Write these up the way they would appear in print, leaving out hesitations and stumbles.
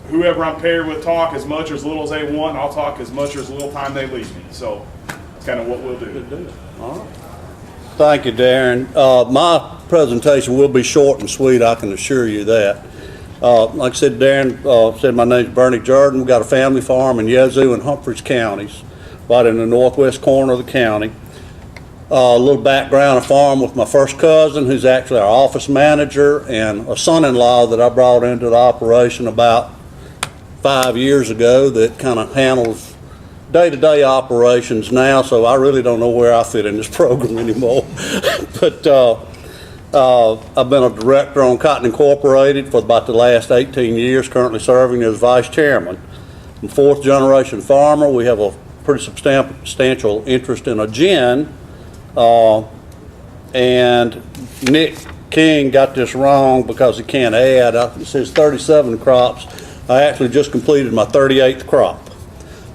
whoever I'm paired with talk as much or as little as they want, and I'll talk as much or as little time they leave me. So that's kind of what we'll do. All right. Thank you, Darren. My presentation will be short and sweet, I can assure you that. Like I said, Darren said my name's Bernie Jordan. We've got a family farm in Yazoo and Humphreys counties, right in the northwest corner of the county. A little background, a farm with my first cousin, who's actually our office manager, and a son-in-law that I brought into the operation about 5 years ago that kind of handles day-to-day operations now, so I really don't know where I fit in this program anymore. But I've been a director on Cotton Incorporated for about the last 18 years, currently serving as vice chairman. I'm a fourth generation farmer. We have a pretty substantial interest in a gin. And Nick King got this wrong because he can't add. It says 37 crops. I actually just completed my 38th crop.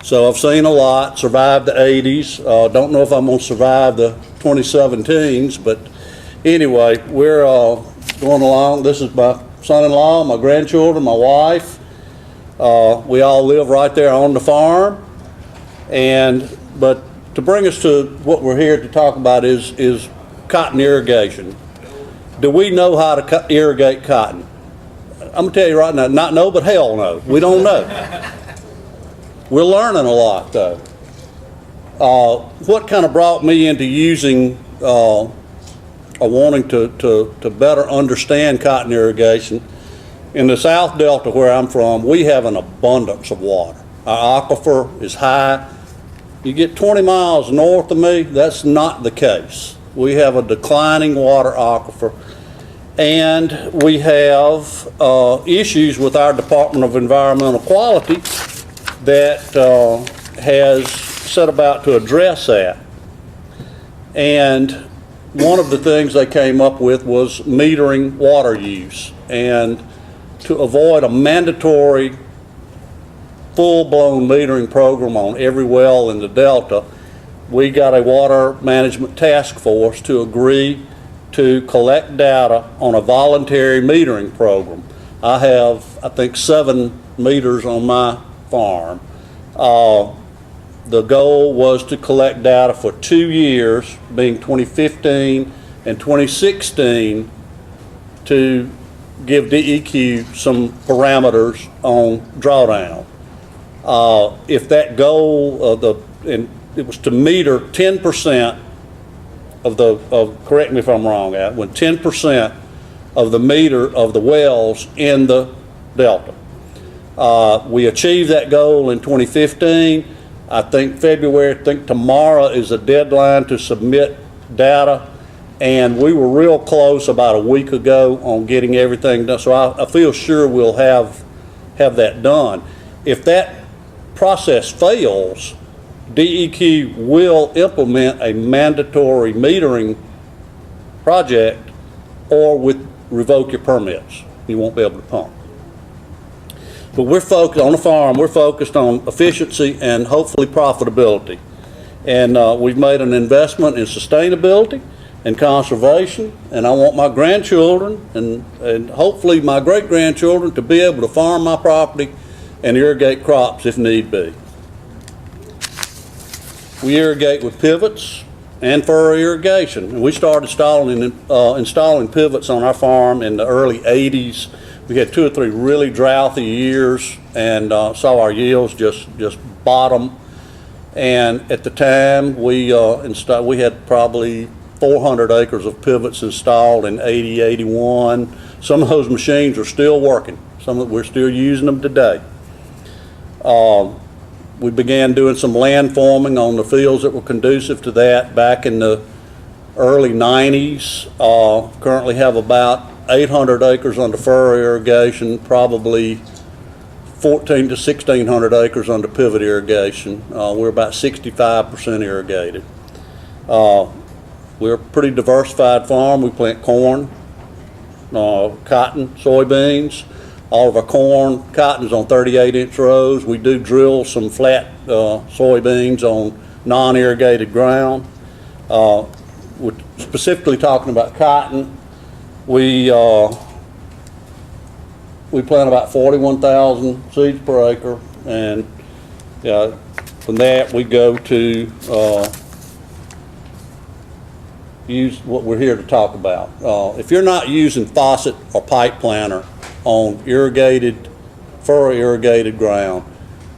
So I've seen a lot, survived the 80s. Don't know if I'm going to survive the 2017s, but anyway, we're going along. This is my son-in-law, my grandchildren, my wife. We all live right there on the farm. But to bring us to what we're here to talk about is cotton irrigation. Do we know how to irrigate cotton? I'm going to tell you right now, not no, but hell no. We don't know. We're learning a lot, though. What kind of brought me into using or wanting to better understand cotton irrigation, in the South Delta where I'm from, we have an abundance of water. Our aquifer is high. You get 20 miles north of me, that's not the case. We have a declining water aquifer, and we have issues with our Department of Environmental Quality that has set about to address that. And one of the things they came up with was metering water use, and to avoid a mandatory full-blown metering program on every well in the Delta, we got a water management task force to agree to collect data on a voluntary metering program. I have, I think, 7 meters on my farm. The goal was to collect data for 2 years, being 2015 and 2016, to give DEQ some parameters on drawdown. If that goal and it was to meter 10% correct me if I'm wrong, when 10% of the meter of the wells in the Delta. We achieved that goal in 2015. I think tomorrow is a deadline to submit data, and we were real close about a week ago on getting everything done. So I feel sure we'll have that done. If that process fails, DEQ will implement a mandatory metering project or revoke your permits. You won't be able to pump. But we're focused on the farm, we're focused on efficiency and hopefully profitability. And we've made an investment in sustainability and conservation, and I want my grandchildren and hopefully my great-grandchildren to be able to farm my property and irrigate crops if need be. We irrigate with pivots and furrow irrigation. And we started installing pivots on our farm in the early 80s. We had 2 or 3 really drouthy years and saw our yields just bottom. And at the time, we had probably 400 acres of pivots installed in 80, 81. Some of those machines are still working. We're still using them today. We began doing some land forming on the fields that were conducive to that back in the early 90s. Currently have about 800 acres under furrow irrigation, probably 1,400 to 1,600 acres under pivot irrigation. We're about 65% irrigated. We're a pretty diversified farm. We plant corn, cotton, soybeans. All of our corn, cotton is on 38-inch rows. We do drill some flat soybeans on non-irrigated ground. We're specifically talking about cotton. We we plant about 41,000 seeds per acre, and from that we go to use what we're here to talk about. If you're not using faucet or pipe planter on furrow irrigated ground,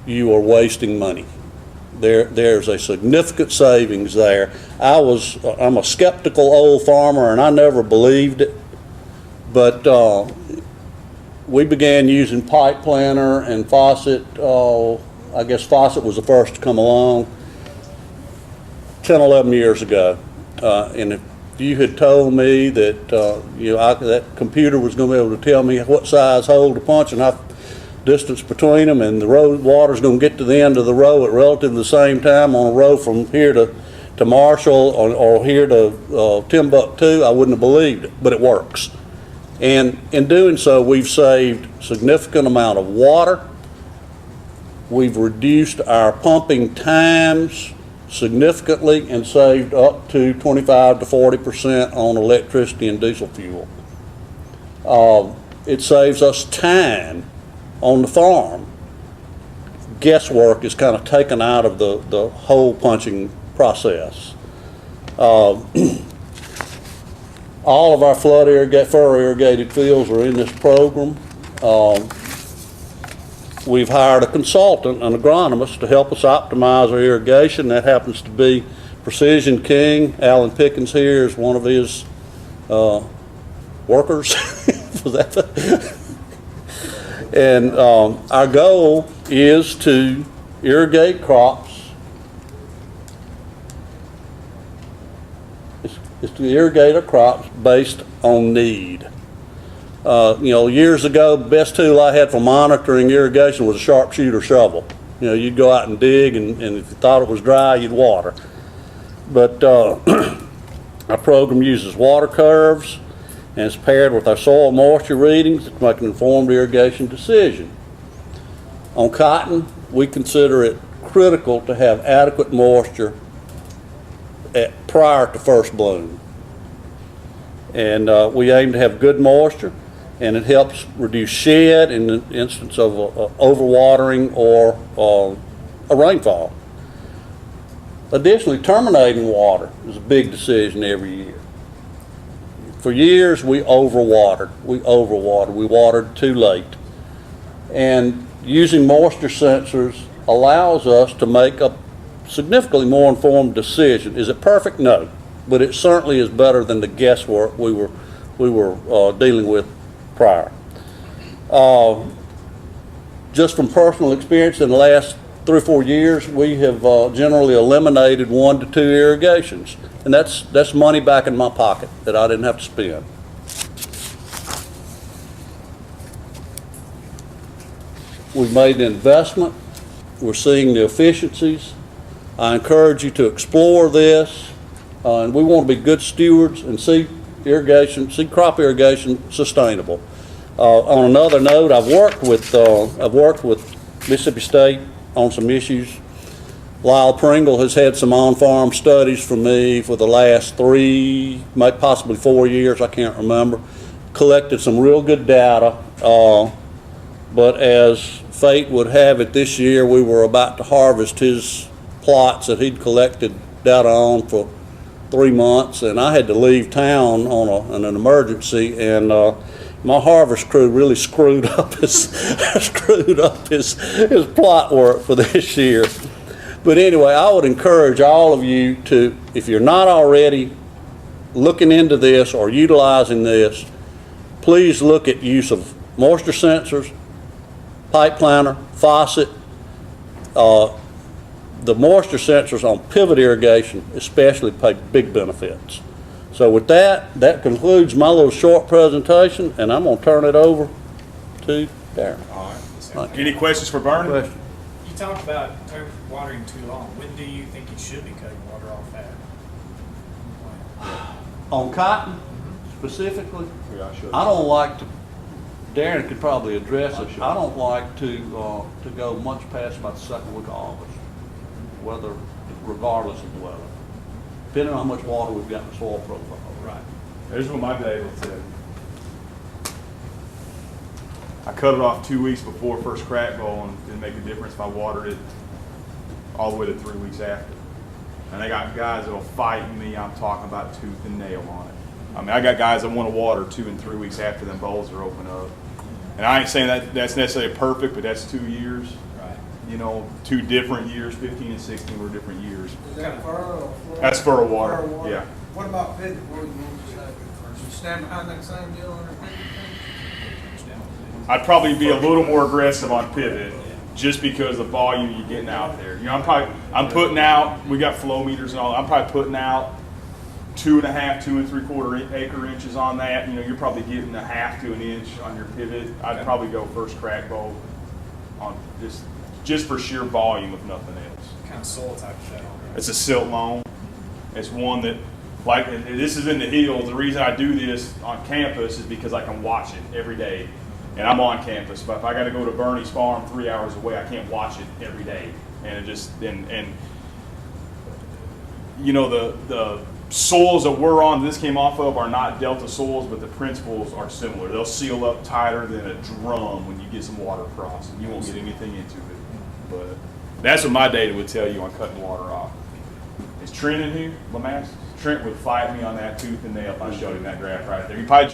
you are wasting money. There's a significant savings there. I'm a skeptical old farmer, and I never believed it, but we began using pipe planter and faucet. I guess faucet was the first to come along 10, 11 years ago. And if you had told me that that computer was going to be able to tell me what size hole to punch and how distance between them, and the road water's going to get to the end of the row at relatively the same time on a row from here to Marshall or here to Timbuktu, I wouldn't have believed it, but it works. And in doing so, we've saved significant amount of water. We've reduced our pumping times significantly and saved up to 25 to 40% on electricity and diesel fuel. It saves us time on the farm. Guesswork is kind of taken out of the hole punching process. All of our furrow irrigated fields are in this program. We've hired a consultant, an agronomist, to help us optimize our irrigation. That happens to be Precision King. Alan Pickens here is one of his workers. And our goal is to irrigate crops. Is to irrigate our crops based on need. Years ago, the best tool I had for monitoring irrigation was a sharpshooter shovel. You'd go out and dig, and if you thought it was dry, you'd water. But our program uses water curves, and it's paired with our soil moisture readings to make an informed irrigation decision. On cotton, we consider it critical to have adequate moisture prior to first bloom. And we aim to have good moisture, and it helps reduce shed in the instance of overwatering or a rainfall. Additionally, terminating water is a big decision every year. For years, we overwatered. We watered too late. And using moisture sensors allows us to make a significantly more informed decision. Is it perfect? No. But it certainly is better than the guesswork we were dealing with prior. Just from personal experience, in the last 3 or 4 years, we have generally eliminated 1 to 2 irrigations, and that's money back in my pocket that I didn't have to spend. We've made an investment. We're seeing the efficiencies. I encourage you to explore this, and we want to be good stewards and see crop irrigation sustainable. On another note, I've worked with Mississippi State on some issues. Lyle Pringle has had some on-farm studies for me for the last 3, maybe possibly 4 years, I can't remember. Collected some real good data, but as fate would have it, this year we were about to harvest his plots that he'd collected data on for 3 months, and I had to leave town on an emergency, and my harvest crew really screwed up his plot work for this year. But anyway, I would encourage all of you to, if you're not already looking into this or utilizing this, please look at use of moisture sensors, pipe planter, faucet. The moisture sensors on pivot irrigation especially pay big benefits. So with that concludes my little short presentation, and I'm going to turn it over to Darren. All right. Any questions for Vernon? Question? You talked about watering too long. When do you think you should be cutting water off at? On cotton specifically, Yeah, I should. I don't like to, Darren could probably address it, I don't like to go much past about the second week of August, regardless of the weather, depending on how much water we've got in the soil profile. Right. Here's what my data said. I cut it off 2 weeks before first crack bowl, and it didn't make a difference if I watered it all the way to 3 weeks after. And I got guys that'll fight me. I'm talking about tooth and nail on it. I mean, I got guys that want to water 2 and 3 weeks after them bowls are open up. And I ain't saying that that's necessarily perfect, but that's 2 years. Right. You know, 2 different years. 15 and 16 were different years. Is that fur or floor? That's fur water, Fur water. yeah. What about pivot? Where you you stand behind that same deal on the pivot thing? I'd probably be a little more aggressive on pivot, just because of the volume you're getting out there. You know, I'm putting out. We got flow meters and all. I'm probably putting out 2.5, 2 3/4 acre inches on that. You know, you're probably getting a half to an inch on your pivot. I'd probably go first crack bowl on just for sheer volume, if nothing else. What kind of soil type is that on? It's a silt loam. It's one that, like, this is in the hills. The reason I do this on campus is because I can watch it every day. And I'm on campus, but if I got to go to Bernie's farm 3 hours away, I can't watch it every day. And it just, and you know, the soils that we're on, this came off of, are not delta soils, but the principles are similar. They'll seal up tighter than a drum when you get some water across, and you won't get anything into it. But that's what my data would tell you on cutting water off. Is Trent in here, Lamass? Trent would fight me on that tooth and nail if I showed him that graph right there. He probably